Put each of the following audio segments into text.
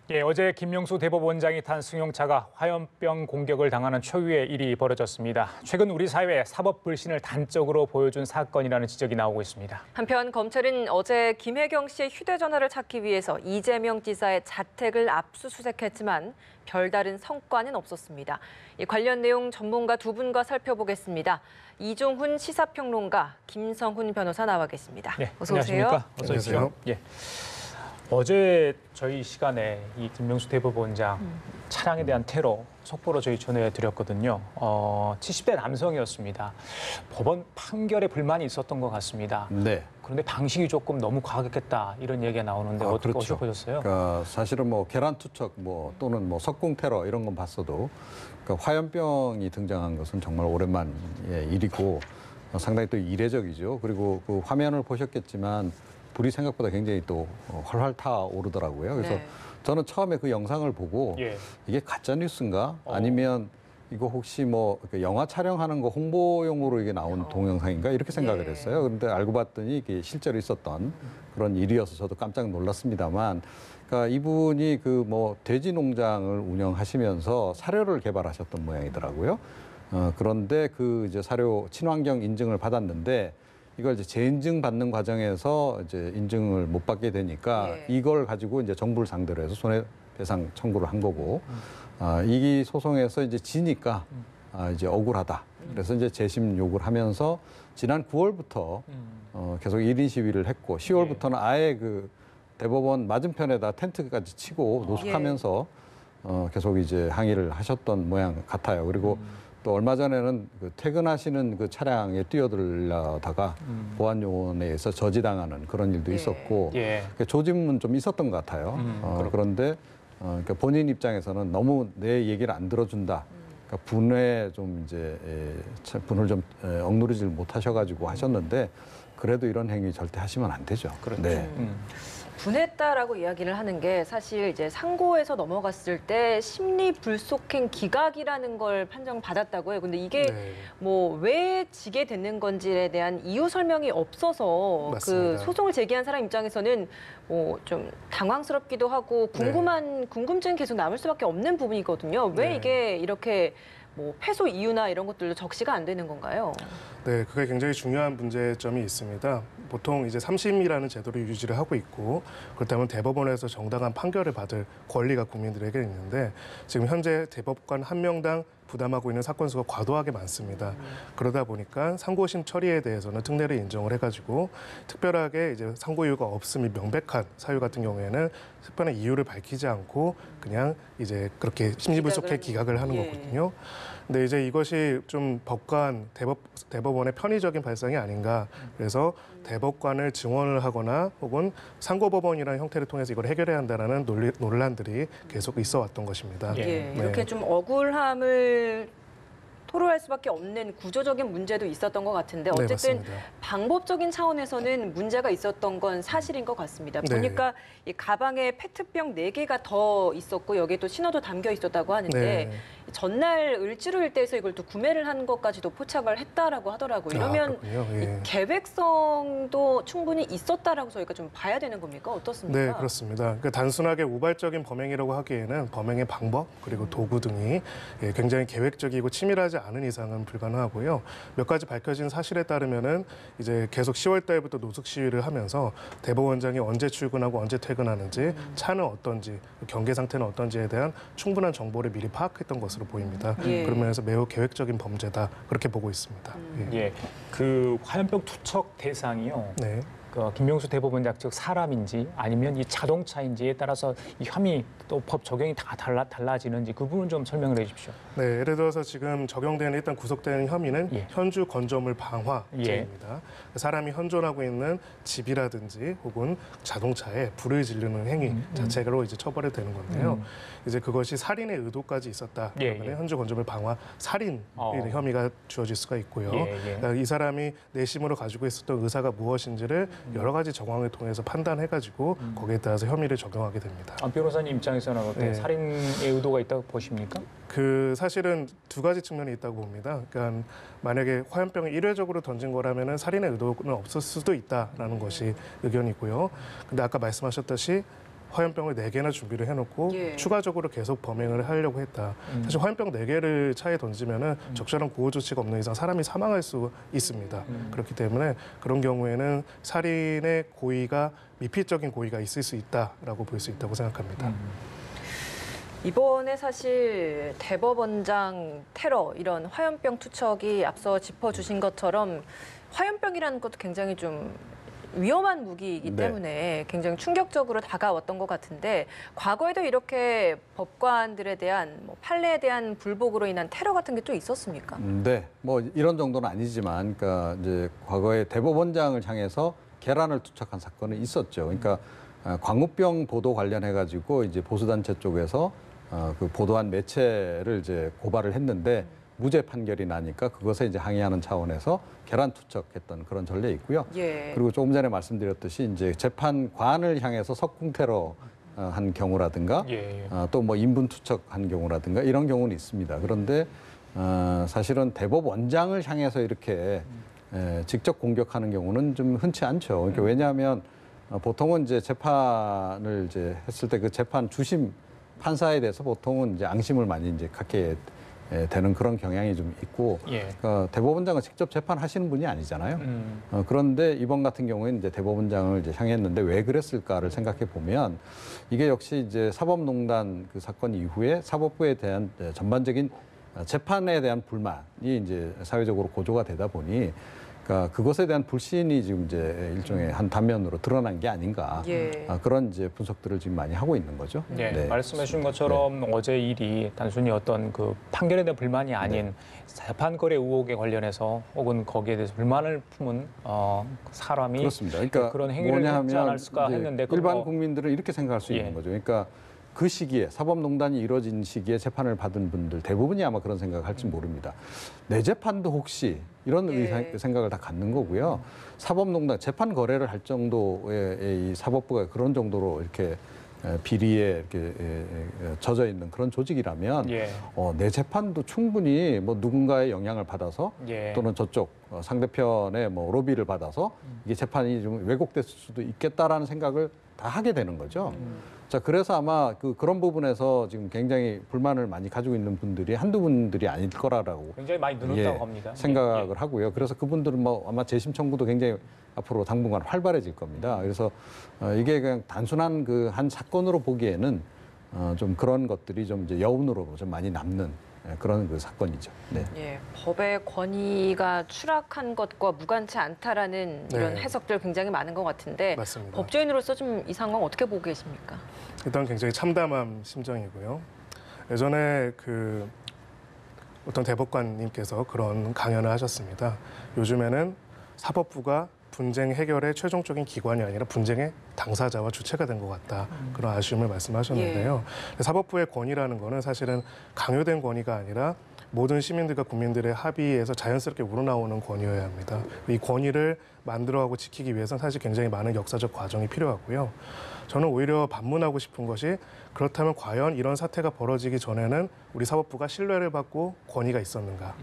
예, 어제 김명수 대법원장이 탄 승용차가 화염병 공격을 당하는 초유의 일이 벌어졌습니다. 최근 우리 사회에 사법 불신을 단적으로 보여준 사건이라는 지적이 나오고 있습니다. 한편 검찰은 어제 김혜경 씨의 휴대전화를 찾기 위해서 이재명 지사의 자택을 압수수색했지만 별다른 성과는 없었습니다. 이 관련 내용 전문가 두 분과 살펴보겠습니다. 이종훈 시사평론가, 김성훈 변호사 나와 계십니다. 네, 어서 오세요. 안녕하십니까? 어서 오십시오. 예. 어제 저희 시간에 이 김명수 대법원장 차량에 대한 테러 속보로 저희 전해드렸거든요. 70대 남성이었습니다. 법원 판결에 불만이 있었던 것 같습니다. 네. 그런데 방식이 조금 너무 과격했다 이런 얘기가 나오는데 어떻게 그렇죠. 보셨어요? 그러니까 사실은 뭐 계란 투척 또는 석궁 테러 이런 건 봤어도 그러니까 화염병이 등장한 것은 정말 오랜만의 일이고 상당히 또 이례적이죠. 그리고 그 화면을 보셨겠지만 불이 생각보다 굉장히 또 활활 타오르더라고요. 그래서 네. 저는 처음에 그 영상을 보고 예. 이게 가짜 뉴스인가? 아니면 이거 혹시 뭐 영화 촬영하는 거 홍보용으로 이게 나온 동영상인가? 이렇게 생각을 했어요. 그런데 알고 봤더니 이게 실제로 있었던 그런 일이어서 저도 깜짝 놀랐습니다만, 그러니까 이분이 그 뭐 돼지 농장을 운영하시면서 사료를 개발하셨던 모양이더라고요. 그런데 그 이제 사료 친환경 인증을 받았는데 이걸 이제 재인증 받는 과정에서 이제 인증을 못 받게 되니까 이걸 가지고 이제 정부를 상대로 해서 손해배상 청구를 한 거고, 이 소송에서 이제 지니까 이제 억울하다. 그래서 이제 재심 요구를 하면서 지난 9월부터 계속 1인 시위를 했고 10월부터는 아예 그 대법원 맞은편에다 텐트까지 치고 노숙하면서 계속 이제 항의를 하셨던 모양 같아요. 그리고 또 얼마 전에는 그 퇴근하시는 그 차량에 뛰어들려다가 보안 요원에 의해서 저지당하는 그런 일도 있었고 조짐은 좀 있었던 것 같아요. 그런데 그러니까 본인 입장에서는 너무 내 얘기를 안 들어준다. 그러니까 분에 좀 이제 분을 좀 억누르질 못하셔가지고 하셨는데 그래도 이런 행위 절대 하시면 안 되죠. 그렇죠. 네. 분했다라고 이야기를 하는 게 사실 이제 상고에서 넘어갔을 때 심리 불속행 기각이라는 걸 판정받았다고 해요. 근데 이게 뭐 왜 지게 됐는 건지에 대한 이유 설명이 없어서 맞습니다. 그 소송을 제기한 사람 입장에서는 뭐 좀 당황스럽기도 하고 궁금증이 계속 남을 수밖에 없는 부분이거든요. 왜 이게 이렇게 뭐 패소 이유나 이런 것들도 적시가 안 되는 건가요? 네, 그게 굉장히 중요한 문제점이 있습니다. 보통 이제 3심이라는 제도를 유지를 하고 있고 그렇다면 대법원에서 정당한 판결을 받을 권리가 국민들에게 있는데 지금 현재 대법관 한 명당 부담하고 있는 사건 수가 과도하게 많습니다. 그러다 보니까 상고심 처리에 대해서는 특례를 인정을 해가지고 특별하게 이제 상고 이유가 없음이 명백한 사유 같은 경우에는 특별한 이유를 밝히지 않고 그냥 이제 그렇게 심리불속해 기각을 하는 거거든요. 근데 이제 이것이 좀 법관, 대법원의 편의적인 발상이 아닌가. 그래서 대법관을 증언을 하거나 혹은 상고법원이라는 형태를 통해서 이걸 해결해야 한다는 논란들이 계속 있어 왔던 것입니다. 이렇게 좀 억울함을 토로할 수밖에 없는 구조적인 문제도 있었던 것 같은데 어쨌든 맞습니다. 방법적인 차원에서는 문제가 있었던 건 사실인 것 같습니다. 보니까 이 가방에 페트병 4개가 더 있었고 여기에 또 신호도 담겨 있었다고 하는데 전날 을지로일대에서 이걸 또 구매를 한 것까지도 포착을 했다라고 하더라고요. 이러면 이 계획성도 충분히 있었다라고 저희가 좀 봐야 되는 겁니까? 어떻습니까? 네, 그렇습니다. 그러니까 단순하게 우발적인 범행이라고 하기에는 범행의 방법 그리고 도구 등이 굉장히 계획적이고 치밀하지 않은 이상은 불가능하고요. 몇 가지 밝혀진 사실에 따르면은 이제 계속 10월 달부터 노숙 시위를 하면서 대법원장이 언제 출근하고 언제 퇴근하는지 차는 어떤지 경계 상태는 어떤지에 대한 충분한 정보를 미리 파악했던 것으로 보입니다. 그러면서 매우 계획적인 범죄다 그렇게 보고 있습니다. 그 화염병 투척 대상이요. 그 김명수 대법원장 즉 사람인지 아니면 이 자동차인지에 따라서 이 혐의 또 법 적용이 다 달라지는지 그 부분 좀 설명을 해주십시오. 네, 예를 들어서 지금 적용되는 일단 구속되는 혐의는 현주 건조물 방화죄입니다. 사람이 현존하고 있는 집이라든지 혹은 자동차에 불을 지르는 행위 자체로 이제 처벌이 되는 건데요. 이제 그것이 살인의 의도까지 있었다. 그러면 현주 건조물 방화 살인 혐의가 주어질 수가 있고요. 그러니까 이 사람이 내심으로 가지고 있었던 의사가 무엇인지를 여러 가지 정황을 통해서 판단해가지고 거기에 따라서 혐의를 적용하게 됩니다. 안 변호사님 입장에서는 어때? 살인의 의도가 있다고 보십니까? 그 사실은 두 가지 측면이 있다고 봅니다. 그러니까 만약에 화염병을 일회적으로 던진 거라면은 살인의 의도는 없을 수도 있다라는 것이 의견이고요. 근데 아까 말씀하셨듯이 화염병을 4개나 준비를 해놓고 예. 추가적으로 계속 범행을 하려고 했다. 사실 화염병 4개를 차에 던지면은 적절한 구호 조치가 없는 이상 사람이 사망할 수 있습니다. 그렇기 때문에 그런 경우에는 살인의 고의가 미필적인 고의가 있을 수 있다라고 볼 수 있다고 생각합니다. 이번에 사실 대법원장 테러 이런 화염병 투척이 앞서 짚어주신 것처럼 화염병이라는 것도 굉장히 좀 위험한 무기이기 네. 때문에 굉장히 충격적으로 다가왔던 것 같은데 과거에도 이렇게 법관들에 대한 판례에 대한 불복으로 인한 테러 같은 게 또 있었습니까? 네, 뭐 이런 정도는 아니지만, 그러니까 이제 과거에 대법원장을 향해서 계란을 투척한 사건은 있었죠. 그러니까 광우병 보도 관련해 가지고 이제 보수단체 쪽에서 그 보도한 매체를 이제 고발을 했는데 무죄 판결이 나니까 그것에 이제 항의하는 차원에서 계란 투척했던 그런 전례 있고요. 예. 그리고 조금 전에 말씀드렸듯이 이제 재판관을 향해서 석궁 테러 한 경우라든가 예. 또 뭐 인분 투척한 경우라든가 이런 경우는 있습니다. 그런데 사실은 대법원장을 향해서 이렇게 직접 공격하는 경우는 좀 흔치 않죠. 그러니까 왜냐하면 보통은 이제 재판을 이제 했을 때 그 재판 주심 판사에 대해서 보통은 이제 앙심을 많이 이제 갖게 되는 그런 경향이 좀 있고, 예. 대법원장은 직접 재판하시는 분이 아니잖아요. 그런데 이번 같은 경우에는 이제 대법원장을 이제 향했는데 왜 그랬을까를 생각해 보면 이게 역시 이제 사법농단 그 사건 이후에 사법부에 대한 전반적인 재판에 대한 불만이 이제 사회적으로 고조가 되다 보니 그러니까 그것에 대한 불신이 지금 이제 일종의 한 단면으로 드러난 게 아닌가 예. 그런 이제 분석들을 지금 많이 하고 있는 거죠. 네, 네. 말씀해 주신 것처럼 어제 일이 단순히 어떤 그 판결에 대한 불만이 아닌 재판 거래 의혹에 관련해서 혹은 거기에 대해서 불만을 품은 사람이 그렇습니다. 그러니까 그런 행위를 뭐냐 했지 하면 않았을까 이제 했는데 일반 국민들은 이렇게 생각할 수 예. 있는 거죠. 그러니까 그 시기에 사법농단이 이루어진 시기에 재판을 받은 분들 대부분이 아마 그런 생각을 할지 모릅니다. 내 재판도 혹시 이런 예. 생각을 다 갖는 거고요. 사법농단 재판 거래를 할 정도의 이 사법부가 그런 정도로 이렇게 비리에 이렇게 젖어 있는 그런 조직이라면 예. 내 재판도 충분히 뭐 누군가의 영향을 받아서 예. 또는 저쪽 상대편의 뭐 로비를 받아서 이게 재판이 좀 왜곡됐을 수도 있겠다라는 생각을 다 하게 되는 거죠. 자, 그래서 아마 그런 부분에서 지금 굉장히 불만을 많이 가지고 있는 분들이 한두 분들이 아닐 거라고 굉장히 많이 늘었다고 합니다. 생각을 하고요. 그래서 그분들은 뭐 아마 재심 청구도 굉장히 앞으로 당분간 활발해질 겁니다. 그래서 이게 그냥 단순한 그 한 사건으로 보기에는 좀 그런 것들이 좀 이제 여운으로 좀 많이 남는 그런 그 사건이죠. 네. 예, 법의 권위가 추락한 것과 무관치 않다라는 이런 네. 해석들 굉장히 많은 것 같은데 맞습니다. 법조인으로서 좀 이 상황 어떻게 보고 계십니까? 일단 굉장히 참담한 심정이고요. 예전에 그 어떤 대법관님께서 그런 강연을 하셨습니다. 요즘에는 사법부가 분쟁 해결의 최종적인 기관이 아니라 분쟁의 당사자와 주체가 된 것 같다. 그런 아쉬움을 말씀하셨는데요. 사법부의 권위라는 거는 사실은 강요된 권위가 아니라 모든 시민들과 국민들의 합의에서 자연스럽게 우러나오는 권위여야 합니다. 이 권위를 만들어가고 지키기 위해서는 사실 굉장히 많은 역사적 과정이 필요하고요. 저는 오히려 반문하고 싶은 것이 그렇다면 과연 이런 사태가 벌어지기 전에는 우리 사법부가 신뢰를 받고 권위가 있었는가.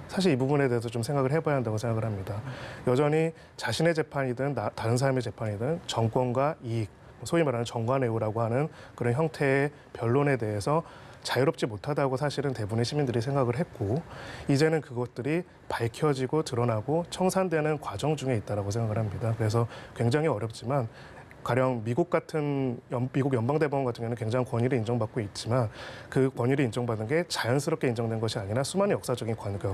사실 이 부분에 대해서 좀 생각을 해봐야 한다고 생각을 합니다. 여전히 자신의 재판이든 다른 사람의 재판이든 정권과 이익, 소위 말하는 정관애우라고 하는 그런 형태의 변론에 대해서 자유롭지 못하다고 사실은 대부분의 시민들이 생각을 했고 이제는 그것들이 밝혀지고 드러나고 청산되는 과정 중에 있다고 생각을 합니다. 그래서 굉장히 어렵지만 가령 미국 같은 미국 연방대법원 같은 경우는 굉장히 권위를 인정받고 있지만 그 권위를 인정받은 게 자연스럽게 인정된 것이 아니라 수많은 역사적인 관계,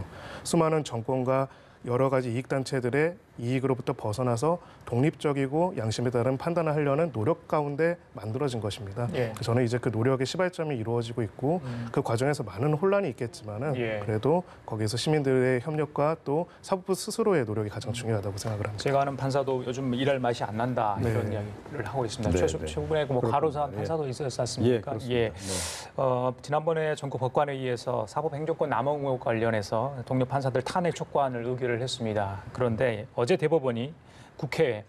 수많은 정권과 여러 가지 이익단체들의 이익으로부터 벗어나서 독립적이고 양심에 따른 판단을 하려는 노력 가운데 만들어진 것입니다. 예. 저는 이제 그 노력의 시발점이 이루어지고 있고 그 과정에서 많은 혼란이 있겠지만은 예. 그래도 거기에서 시민들의 협력과 또 사법부 스스로의 노력이 가장 중요하다고 생각을 합니다. 제가 아는 판사도 요즘 일할 맛이 안 난다 네. 이런 이야기를 하고 있습니다. 네, 최- 네. 최근에 뭐 그렇군요. 가로사 예. 판사도 있었지 예, 않습니까? 그렇습니다. 네. 지난번에 전국 법관회의에서 사법행정권 남용 의혹 관련해서 동료 판사들 탄핵 촉구안을 의결을 했습니다. 그런데 어제 대법원이 국회에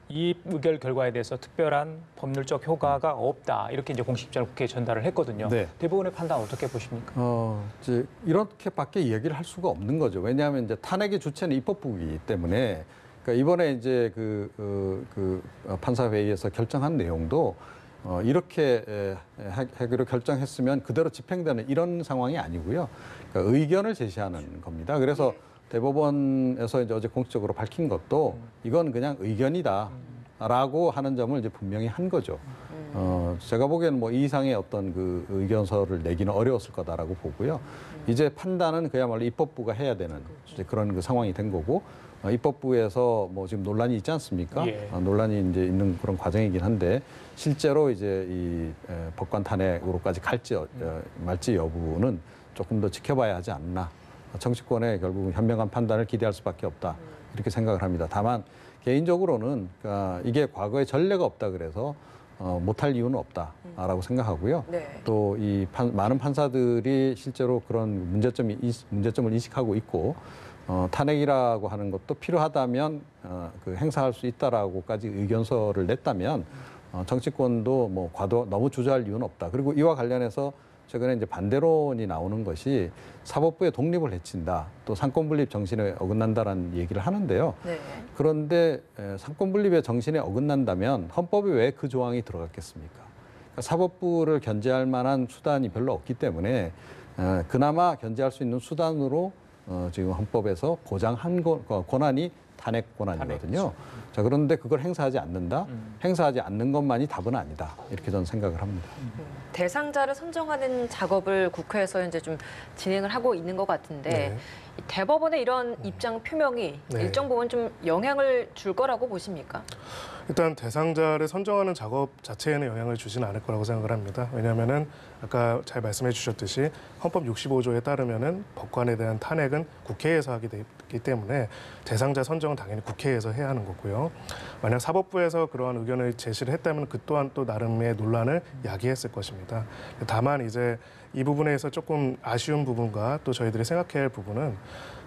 이 의결 결과에 대해서 특별한 법률적 효과가 없다 이렇게 이제 공식적으로 국회에 전달을 했거든요. 네. 대법원의 판단 어떻게 보십니까? 이제 이렇게밖에 이야기를 할 수가 없는 거죠. 왜냐하면 이제 탄핵의 주체는 입법부이기 때문에 그러니까 이번에 이제 그 판사 회의에서 결정한 내용도 이렇게 하기로 결정했으면 그대로 집행되는 이런 상황이 아니고요. 그러니까 의견을 제시하는 겁니다. 그래서 대법원에서 이제 어제 공식적으로 밝힌 것도 이건 그냥 의견이다라고 하는 점을 이제 분명히 한 거죠. 제가 보기에는 뭐 이 이상의 어떤 그 의견서를 내기는 어려웠을 거다라고 보고요. 이제 판단은 그야말로 입법부가 해야 되는 이제 그런 그 상황이 된 거고, 입법부에서 뭐 지금 논란이 있지 않습니까? 예. 논란이 이제 있는 그런 과정이긴 한데 실제로 이제 이 법관 탄핵으로까지 갈지 말지 여부는 조금 더 지켜봐야 하지 않나. 정치권의 결국 현명한 판단을 기대할 수밖에 없다 이렇게 생각을 합니다. 다만 개인적으로는 그러니까 이게 과거에 전례가 없다 그래서 못할 이유는 없다라고 생각하고요. 네. 또 이 많은 판사들이 실제로 그런 문제점을 인식하고 있고 탄핵이라고 하는 것도 필요하다면 그 행사할 수 있다라고까지 의견서를 냈다면 정치권도 뭐 너무 주저할 이유는 없다. 그리고 이와 관련해서 최근에 이제 반대론이 나오는 것이 사법부의 독립을 해친다, 또 상권분립 정신에 어긋난다라는 얘기를 하는데요. 네. 그런데 상권분립의 정신에 어긋난다면 헌법에 왜 그 조항이 들어갔겠습니까? 그러니까 사법부를 견제할 만한 수단이 별로 없기 때문에 그나마 견제할 수 있는 수단으로 지금 헌법에서 보장한 권한이 탄핵 권한이거든요. 자, 그런데 그걸 행사하지 않는다? 행사하지 않는 것만이 답은 아니다. 이렇게 저는 생각을 합니다. 대상자를 선정하는 작업을 국회에서 이제 좀 진행을 하고 있는 것 같은데 네. 이 대법원의 이런 입장 표명이 네. 일정 부분 좀 영향을 줄 거라고 보십니까? 일단 대상자를 선정하는 작업 자체에는 영향을 주지는 않을 거라고 생각을 합니다. 왜냐하면은 아까 잘 말씀해 주셨듯이 헌법 65조에 따르면은 법관에 대한 탄핵은 국회에서 하게 되기 때문에 대상자 선정은 당연히 국회에서 해야 하는 거고요. 만약 사법부에서 그러한 의견을 제시를 했다면 그 또한 또 나름의 논란을 야기했을 것입니다. 다만 이제 이 부분에서 조금 아쉬운 부분과 또 저희들이 생각해야 할 부분은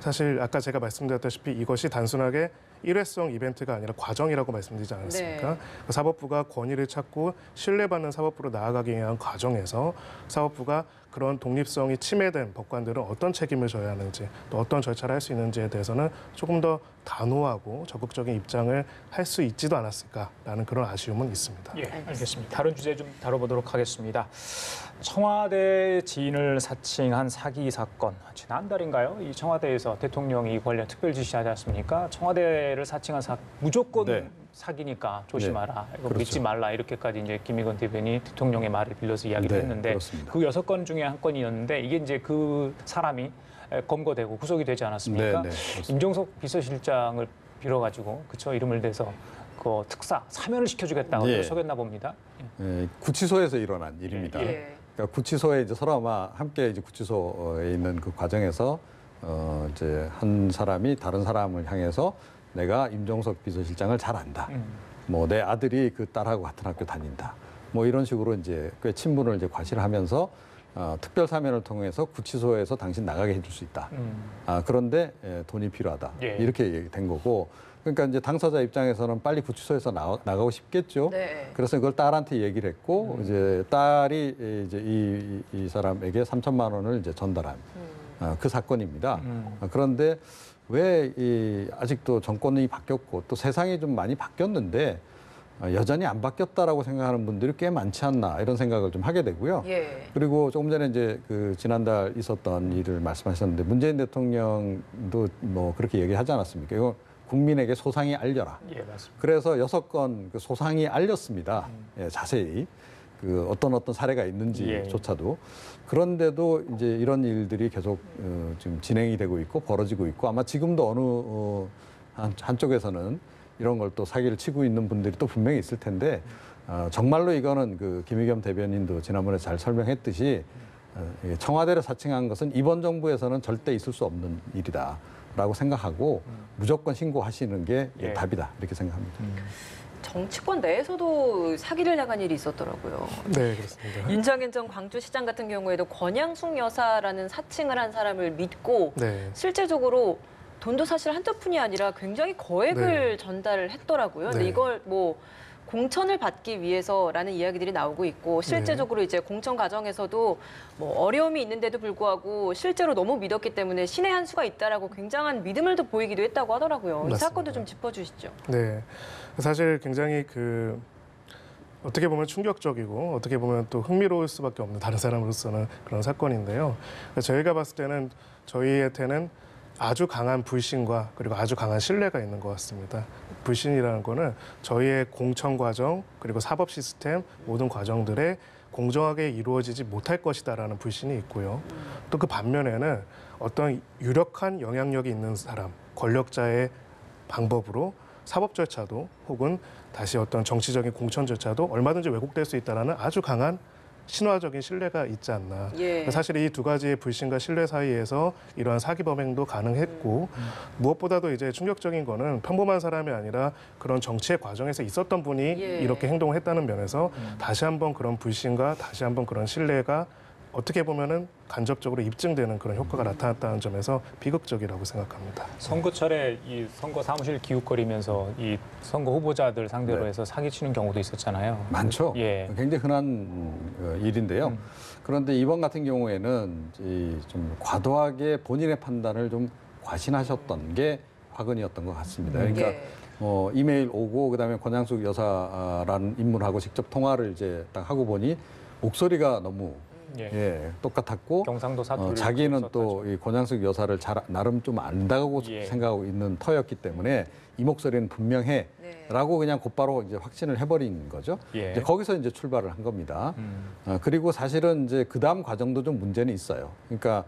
사실 아까 제가 말씀드렸다시피 이것이 단순하게 일회성 이벤트가 아니라 과정이라고 말씀드리지 않았습니까? 네. 사법부가 권위를 찾고 신뢰받는 사법부로 나아가기 위한 과정에서 사법부가 그런 독립성이 침해된 법관들은 어떤 책임을 져야 하는지 또 어떤 절차를 할 수 있는지에 대해서는 조금 더 단호하고 적극적인 입장을 할 수 있지도 않았을까라는 그런 아쉬움은 있습니다. 예, 알겠습니다. 다른 주제 좀 다뤄보도록 하겠습니다. 청와대 지인을 사칭한 사기 사건, 지난달인가요? 이 청와대에서 대통령이 관련 특별 지시하지 않습니까? 청와대를 사칭한 무조건 네. 사기니까 조심하라, 이거 그렇죠. 믿지 말라 이렇게까지 이제 김의건 대변인이 대통령의 말을 빌려서 이야기를 네, 했는데 그렇습니다. 그 6건 중에 한 건이었는데 이게 이제 그 사람이 검거되고 구속이 되지 않았습니까? 네, 그렇습니다. 임종석 비서실장을 빌어가지고 그쵸 이름을 대서 그 특사 사면을 시켜주겠다고 예. 속였나 봅니다. 구치소에서 일어난 일입니다. 예. 그러니까 구치소에 이제 서로 아마 함께 이제 구치소에 있는 그 과정에서 이제 한 사람이 다른 사람을 향해서 내가 임종석 비서실장을 잘 안다. 뭐 내 아들이 그 딸하고 같은 학교 다닌다. 뭐 이런 식으로 이제 꽤 친분을 이제 과시를 하면서 특별 사면을 통해서 구치소에서 당신 나가게 해줄 수 있다. 그런데 돈이 필요하다. 예. 이렇게 된 거고. 그러니까 이제 당사자 입장에서는 빨리 구치소에서 나가고 싶겠죠. 네. 그래서 그걸 딸한테 얘기를 했고 이제 딸이 이제 이 사람에게 3천만 원을 이제 전달한 그 사건입니다. 그런데 왜 아직도 정권이 바뀌었고 또 세상이 좀 많이 바뀌었는데 여전히 안 바뀌었다라고 생각하는 분들이 꽤 많지 않나 이런 생각을 좀 하게 되고요. 예. 그리고 조금 전에 이제 그 지난달 있었던 일을 말씀하셨는데 문재인 대통령도 뭐 그렇게 얘기하지 않았습니까? 이거 국민에게 소상히 알려라. 예, 맞습니다. 그래서 6건 그 소상히 알렸습니다. 예, 자세히 그 어떤 사례가 있는지조차도. 그런데도 이제 이런 일들이 계속 지금 진행이 되고 있고 벌어지고 있고 아마 지금도 어느 한쪽에서는 이런 걸 또 사기를 치고 있는 분들이 또 분명히 있을 텐데 정말로 이거는 그 김의겸 대변인도 지난번에 잘 설명했듯이 청와대를 사칭한 것은 이번 정부에서는 절대 있을 수 없는 일이다라고 생각하고 무조건 신고하시는 게 예. 답이다 이렇게 생각합니다. 정치권 내에서도 사기를 당한 일이 있었더라고요. 네, 그렇습니다. 윤정현 전 광주시장 같은 경우에도 권양숙 여사라는 사칭을 한 사람을 믿고 네. 실제적으로 돈도 사실 한두 푼이 아니라 굉장히 거액을 네. 전달을 했더라고요. 근데 네. 이걸 뭐 공천을 받기 위해서라는 이야기들이 나오고 있고 실제적으로 이제 공천 과정에서도 뭐 어려움이 있는데도 불구하고 실제로 너무 믿었기 때문에 신의 한 수가 있다라고 굉장한 믿음을 또 보이기도 했다고 하더라고요. 이 맞습니다. 사건도 좀 짚어주시죠. 네, 사실 굉장히 어떻게 보면 충격적이고 어떻게 보면 또 흥미로울 수밖에 없는 다른 사람으로서는 그런 사건인데요. 저희가 봤을 때는 저희한테는 아주 강한 불신과 그리고 아주 강한 신뢰가 있는 것 같습니다. 불신이라는 거는 저희의 공천 과정 그리고 사법 시스템 모든 과정들에 공정하게 이루어지지 못할 것이다라는 불신이 있고요. 또 그 반면에는 어떤 유력한 영향력이 있는 사람, 권력자의 방법으로 사법 절차도 혹은 다시 어떤 정치적인 공천 절차도 얼마든지 왜곡될 수 있다는 아주 강한 신화적인 신뢰가 있지 않나. 예. 사실 이 두 가지의 불신과 신뢰 사이에서 이러한 사기 범행도 가능했고 무엇보다도 이제 충격적인 거는 평범한 사람이 아니라 그런 정치의 과정에서 있었던 분이 예. 이렇게 행동을 했다는 면에서 다시 한번 그런 불신과 다시 한번 그런 신뢰가 어떻게 보면은 간접적으로 입증되는 그런 효과가 나타났다는 점에서 비극적이라고 생각합니다. 선거철에 이 선거 사무실 기웃거리면서 이 선거 후보자들 상대로 네. 해서 사기치는 경우도 있었잖아요. 많죠. 예. 굉장히 흔한 일인데요. 그런데 이번 같은 경우에는 좀 과도하게 본인의 판단을 좀 과신하셨던 게 화근이었던 것 같습니다. 그러니까 예. 이메일 오고 그다음에 권양숙 여사라는 인물하고 직접 통화를 이제 딱 하고 보니 목소리가 너무 예. 똑같았고 경상도 사투리 자기는 또 이 권양숙 여사를 나름 좀 안다고 예. 생각하고 있는 터였기 때문에 이 목소리는 분명해라고 그냥 곧바로 이제 확신을 해버린 거죠. 예. 이제 거기서 이제 출발을 한 겁니다. 그리고 사실은 이제 그 다음 과정도 좀 문제는 있어요. 그러니까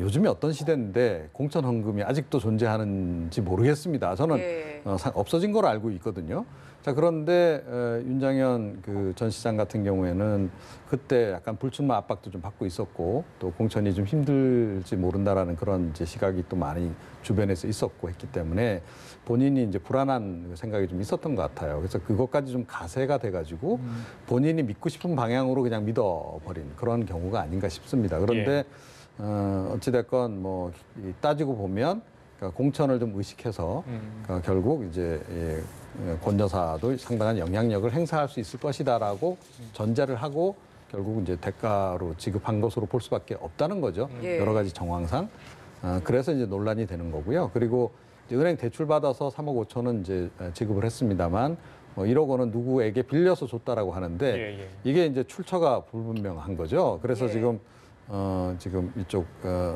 요즘에 어떤 시대인데 공천 헌금이 아직도 존재하는지 모르겠습니다. 저는 예. 없어진 걸로 알고 있거든요. 자, 그런데 윤장현 그 전 시장 같은 경우에는 그때 약간 불출마 압박도 좀 받고 있었고 또 공천이 좀 힘들지 모른다라는 그런 이제 시각이 또 많이 주변에서 있었고 했기 때문에 본인이 이제 불안한 생각이 좀 있었던 것 같아요. 그래서 그것까지 좀 가세가 돼가지고 본인이 믿고 싶은 방향으로 그냥 믿어버린 그런 경우가 아닌가 싶습니다. 그런데 어찌됐건 뭐 따지고 보면 그러니까 공천을 좀 의식해서 그러니까 결국 이제 권 여사도 상당한 영향력을 행사할 수 있을 것이다라고 전제를 하고 결국 이제 대가로 지급한 것으로 볼 수밖에 없다는 거죠. 예. 여러 가지 정황상. 그래서 이제 논란이 되는 거고요. 그리고 이제 은행 대출 받아서 3억 5천은 이제 지급을 했습니다만 1억 원은 누구에게 빌려서 줬다라고 하는데 이게 이제 출처가 불분명한 거죠. 그래서 예. 지금 이쪽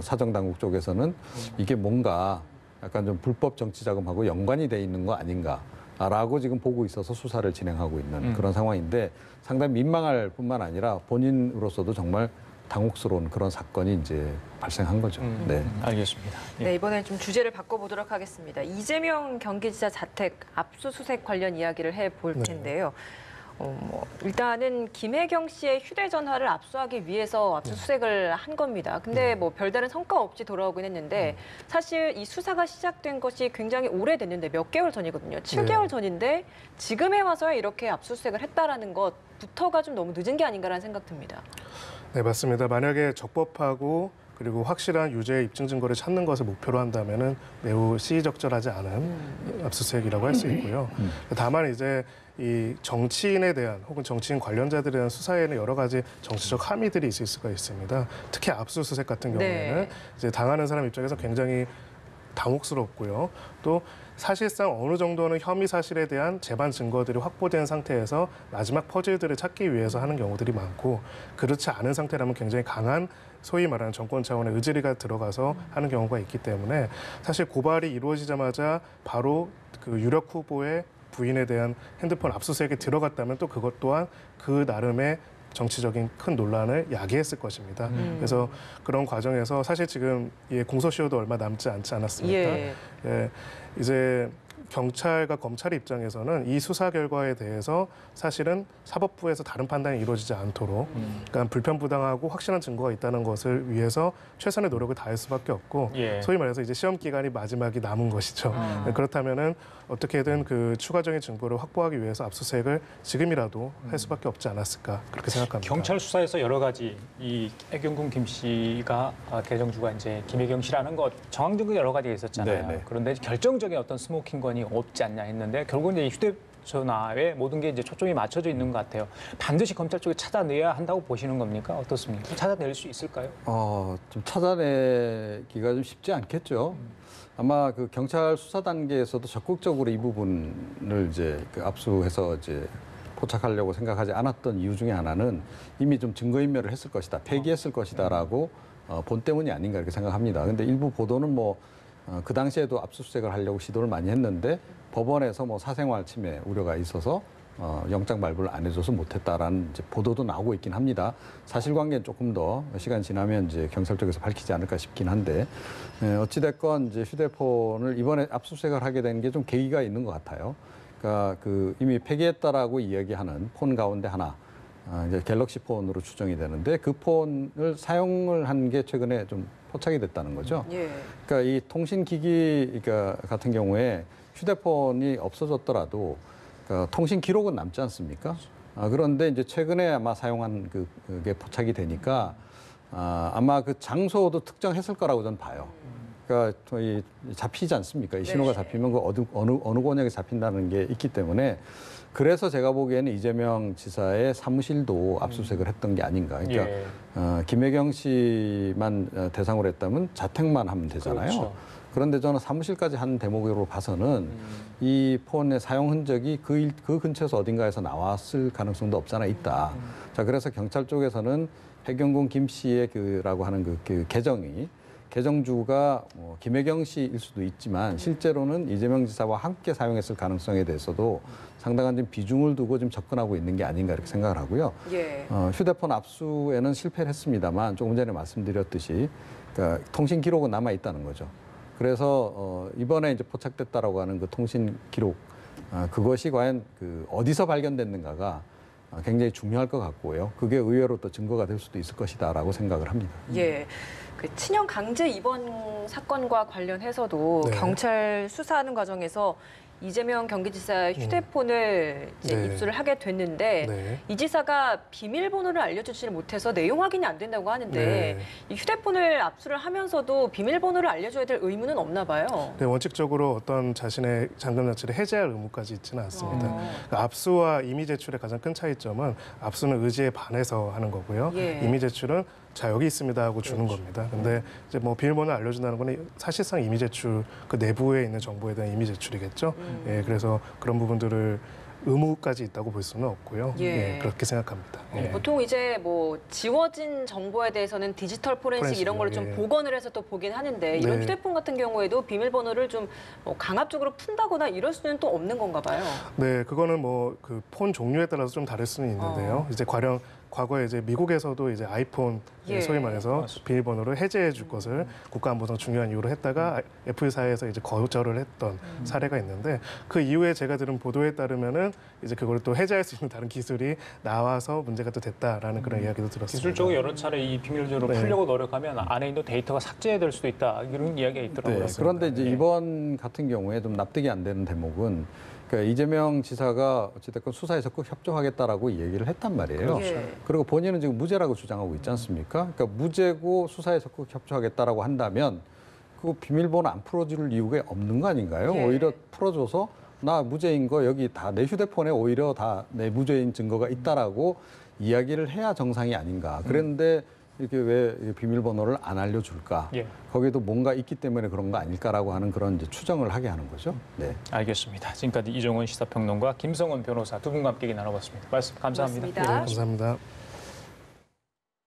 사정당국 쪽에서는 이게 뭔가 약간 좀 불법 정치 자금하고 연관이 돼 있는 거 아닌가라고 지금 보고 있어서 수사를 진행하고 있는 그런 상황인데 상당히 민망할 뿐만 아니라 본인으로서도 정말 당혹스러운 그런 사건이 이제 발생한 거죠. 네. 알겠습니다. 예. 네, 이번엔 좀 주제를 바꿔보도록 하겠습니다. 이재명 경기지사 자택 압수수색 관련 이야기를 해볼 텐데요. 일단은 김혜경 씨의 휴대전화를 압수하기 위해서 압수수색을 한 겁니다. 근데 뭐 별다른 성과 없이 돌아오긴 했는데 사실 이 수사가 시작된 것이 굉장히 오래됐는데 몇 개월 전이거든요. 7개월 전인데 지금에 와서야 이렇게 압수수색을 했다라는 것부터가 좀 너무 늦은 게 아닌가라는 생각 듭니다. 네, 맞습니다. 만약에 적법하고 그리고 확실한 유죄의 입증 증거를 찾는 것을 목표로 한다면은 매우 시의적절하지 않은 압수수색이라고 할 수 있고요. 다만 이제 이 정치인에 대한 혹은 정치인 관련자들에 대한 수사에는 여러 가지 정치적 함의들이 있을 수가 있습니다. 특히 압수수색 같은 경우에는 네. 이제 당하는 사람 입장에서 굉장히 당혹스럽고요. 또 사실상 어느 정도는 혐의 사실에 대한 재반 증거들이 확보된 상태에서 마지막 퍼즐들을 찾기 위해서 하는 경우들이 많고 그렇지 않은 상태라면 굉장히 강한 소위 말하는 정권 차원의 의지가 들어가서 하는 경우가 있기 때문에 사실 고발이 이루어지자마자 바로 그 유력 후보의 부인에 대한 핸드폰 압수수색에 들어갔다면 또 그것 또한 그 나름의 정치적인 큰 논란을 야기했을 것입니다. 그래서 그런 과정에서 사실 지금 공소시효도 얼마 남지 않지 않았습니까? 예, 이제 경찰과 검찰의 입장에서는 이 수사 결과에 대해서 사실은 사법부에서 다른 판단이 이루어지지 않도록 그러니까 불편부당하고 확실한 증거가 있다는 것을 위해서 최선의 노력을 다할 수밖에 없고 소위 말해서 이제 시험 기간이 마지막이 남은 것이죠. 그렇다면은 어떻게든 그 추가적인 증거를 확보하기 위해서 압수수색을 지금이라도 할 수밖에 없지 않았을까 그렇게 생각합니다. 경찰 수사에서 여러 가지 이 애경군 김 씨가 대정주가 이제 김혜경 씨라는 것 정황 증거 여러 가지가 있었잖아요. 네네. 그런데 결정적인 어떤 스모킹 건이 없지 않냐 했는데 결국은 이제 휴대전화에 모든 게 이제 초점이 맞춰져 있는 것 같아요. 반드시 검찰 쪽에 찾아내야 한다고 보시는 겁니까? 어떻습니까? 찾아낼 수 있을까요? 좀 찾아내기가 좀 쉽지 않겠죠. 아마 그 경찰 수사 단계에서도 적극적으로 이 부분을 이제 그 압수해서 이제 포착하려고 생각하지 않았던 이유 중에 하나는 이미 좀 증거인멸을 했을 것이다, 폐기했을 것이다라고 본 때문이 아닌가 이렇게 생각합니다. 그런데 일부 보도는 뭐 그 당시에도 압수수색을 하려고 시도를 많이 했는데 법원에서 뭐 사생활 침해 우려가 있어서 영장 발부를 안 해줘서 못했다라는 이제 보도도 나오고 있긴 합니다. 사실관계는 조금 더 시간 지나면 이제 경찰 쪽에서 밝히지 않을까 싶긴 한데 어찌됐건 이제 휴대폰을 이번에 압수수색을 하게 된 게 좀 계기가 있는 것 같아요. 그러니까 그 이미 폐기했다라고 이야기하는 폰 가운데 하나. 이제 갤럭시 폰으로 추정이 되는데 그 폰을 사용을 한 게 최근에 좀 포착이 됐다는 거죠. 예. 그러니까 이 통신기기 같은 경우에 휴대폰이 없어졌더라도 그러니까 통신 기록은 남지 않습니까? 그런데 이제 최근에 아마 사용한 그게 포착이 되니까 아마 그 장소도 특정했을 거라고 저는 봐요. 그러니까 저희 잡히지 않습니까? 이 신호가 네. 잡히면 그 어느 권역에 잡힌다는 게 있기 때문에 그래서 제가 보기에는 이재명 지사의 사무실도 압수수색을 했던 게 아닌가. 그러니까 예. 김혜경 씨만 대상으로 했다면 자택만 하면 되잖아요. 그렇죠. 그런데 저는 사무실까지 한 대목으로 봐서는 이 폰의 사용 흔적이 그 근처에서 어딘가에서 나왔을 가능성도 없잖아 있다. 자, 그래서 경찰 쪽에서는 해경군 김 씨의 그라고 하는 그 계정주가 김혜경 씨일 수도 있지만 실제로는 이재명 지사와 함께 사용했을 가능성에 대해서도 상당한 좀 비중을 두고 좀 접근하고 있는 게 아닌가 이렇게 생각을 하고요. 예. 휴대폰 압수에는 실패를 했습니다.만 조금 전에 말씀드렸듯이 그러니까 통신 기록은 남아 있다는 거죠. 그래서 이번에 이제 포착됐다라고 하는 그 통신 기록 그것이 과연 그 어디서 발견됐는가가 굉장히 중요할 것 같고요. 그게 의외로 또 증거가 될 수도 있을 것이다라고 생각을 합니다. 예. 그 친형 강제 입원 사건과 관련해서도 네. 경찰 수사하는 과정에서 이재명 경기지사의 휴대폰을 이제 네. 입수를 하게 됐는데 네. 이 지사가 비밀번호를 알려주지를 못해서 내용 확인이 안 된다고 하는데 네. 이 휴대폰을 압수를 하면서도 비밀번호를 알려줘야 될 의무는 없나 봐요. 네, 원칙적으로 어떤 자신의 잠금 장치를 해제할 의무까지 있지는 않습니다. 그러니까 압수와 임의 제출의 가장 큰 차이점은 압수는 의지에 반해서 하는 거고요. 예. 임의 제출은 자 여기 있습니다 하고 주는 겁니다. 근데 이제 뭐 비밀번호를 알려준다는 거는 사실상 임의 제출 그 내부에 있는 정보에 대한 임의 제출이겠죠. 예, 그래서 그런 부분들을 의무까지 있다고 볼 수는 없고요. 예. 그렇게 생각합니다. 예. 보통 이제 뭐 지워진 정보에 대해서는 디지털 포렌식 이런 걸로 좀 예. 복원을 해서 또 보긴 하는데 이런 네. 휴대폰 같은 경우에도 비밀번호를 좀 뭐 강압적으로 푼다거나 이럴 수는 또 없는 건가 봐요. 네, 그거는 뭐 그 폰 종류에 따라서 좀 다를 수는 있는데요. 이제 과거에 이제 미국에서도 이제 아이폰 예. 소위 말해서 맞습니다. 비밀번호를 해제해 줄 것을 국가안보상 중요한 이유로 했다가 애플사에서 이제 거절을 했던 사례가 있는데 그 이후에 제가 들은 보도에 따르면은 이제 그걸 또 해제할 수 있는 다른 기술이 나와서 문제가 또 됐다라는 그런 이야기도 들었습니다. 기술적으로 여러 차례 이 비밀번호를 네. 풀려고 노력하면 안에 있는 데이터가 삭제될 수도 있다 이런 이야기가 있더라고요. 네, 그런데 이제 예. 이번 같은 경우에 좀 납득이 안 되는 대목은 그러니까 이재명 지사가 어찌됐건 수사에 적극 협조하겠다라고 얘기를 했단 말이에요. 그렇죠. 그리고 본인은 지금 무죄라고 주장하고 있지 않습니까? 그러니까 무죄고 수사에 적극 협조하겠다라고 한다면 그 비밀번호 안 풀어줄 이유가 없는 거 아닌가요? 예. 오히려 풀어줘서 나 무죄인 거 여기 다 내 휴대폰에 오히려 다 내 무죄인 증거가 있다라고 이야기를 해야 정상이 아닌가. 그런데 이렇게 왜 비밀번호를 안 알려줄까? 예. 거기도 뭔가 있기 때문에 그런 거 아닐까라고 하는 그런 이제 추정을 하게 하는 거죠. 네. 알겠습니다. 지금까지 이종훈 시사평론가 김성원 변호사 두 분과 함께 얘기 나눠봤습니다. 말씀 감사합니다. 고맙습니다. 감사합니다.